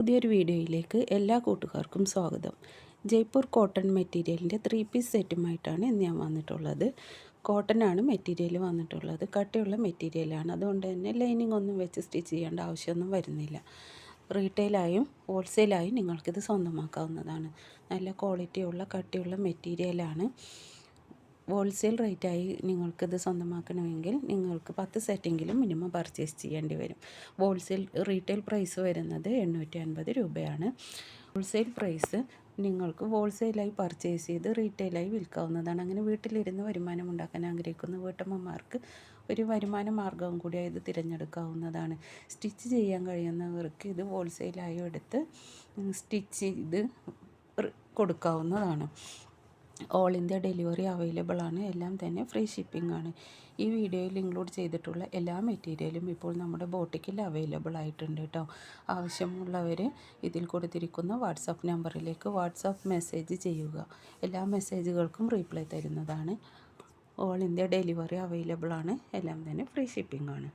പുതിയൊരു വീഡിയോയിലേക്ക് എല്ലാ കൂട്ടുകാർക്കും സ്വാഗതം. ജയ്പൂർ കോട്ടൺ മെറ്റീരിയലിൻ്റെ 3 പീസ് സെറ്റുമായിട്ടാണ് ഇന്ന് ഞാൻ വന്നിട്ടുള്ളത്. കോട്ടനാണ് മെറ്റീരിയൽ വന്നിട്ടുള്ളത്. കട്ടിയുള്ള മെറ്റീരിയലാണ്. അതുകൊണ്ട് തന്നെ ലൈനിങ് ഒന്നും വെച്ച് സ്റ്റിച്ച് ചെയ്യേണ്ട ആവശ്യമൊന്നും വരുന്നില്ല. റീറ്റെയിലായും ഹോൾസെയിലായും നിങ്ങൾക്കിത് സ്വന്തമാക്കാവുന്നതാണ്. നല്ല ക്വാളിറ്റിയുള്ള കട്ടിയുള്ള മെറ്റീരിയലാണ്. ഹോൾസെയിൽ റേറ്റായി നിങ്ങൾക്കിത് സ്വന്തമാക്കണമെങ്കിൽ നിങ്ങൾക്ക് 10 സെറ്റെങ്കിലും മിനിമം പർച്ചേസ് ചെയ്യേണ്ടി വരും. റീറ്റെയിൽ പ്രൈസ് വരുന്നത് 850 രൂപയാണ്. ഹോൾസെയിൽ പ്രൈസ് നിങ്ങൾക്ക് ഹോൾസെയിലായി പർച്ചേസ് ചെയ്ത് റീറ്റെയിലായി വിൽക്കാവുന്നതാണ്. അങ്ങനെ വീട്ടിലിരുന്ന് വരുമാനം ഉണ്ടാക്കാൻ ആഗ്രഹിക്കുന്ന വീട്ടമ്മമാർക്ക് ഒരു വരുമാന മാർഗവും കൂടി ഇത് തിരഞ്ഞെടുക്കാവുന്നതാണ്. സ്റ്റിച്ച് ചെയ്യാൻ കഴിയുന്നവർക്ക് ഇത് ഹോൾസെയിലായും എടുത്ത് സ്റ്റിച്ച് ചെയ്ത് കൊടുക്കാവുന്നതാണ്. ഓൾ ഇന്ത്യ ഡെലിവറി അവൈലബിൾ ആണ്. എല്ലാം തന്നെ ഫ്രീ ഷിപ്പിംഗ് ആണ്. ഈ വീഡിയോയിൽ ഇൻക്ലൂഡ് ചെയ്തിട്ടുള്ള എല്ലാ മെറ്റീരിയലും ഇപ്പോൾ നമ്മുടെ ബോട്ടിക്കിൽ അവൈലബിൾ ആയിട്ടുണ്ട് കേട്ടോ. ആവശ്യമുള്ളവർ ഇതിൽ കൊടുത്തിരിക്കുന്ന വാട്സാപ്പ് നമ്പറിലേക്ക് വാട്സാപ്പ് മെസ്സേജ് ചെയ്യുക. എല്ലാ മെസ്സേജുകൾക്കും റീപ്ലൈ തരുന്നതാണ്. ഓൾ ഇന്ത്യ ഡെലിവറി അവൈലബിൾ ആണ്. എല്ലാം തന്നെ ഫ്രീ ഷിപ്പിംഗ് ആണ്.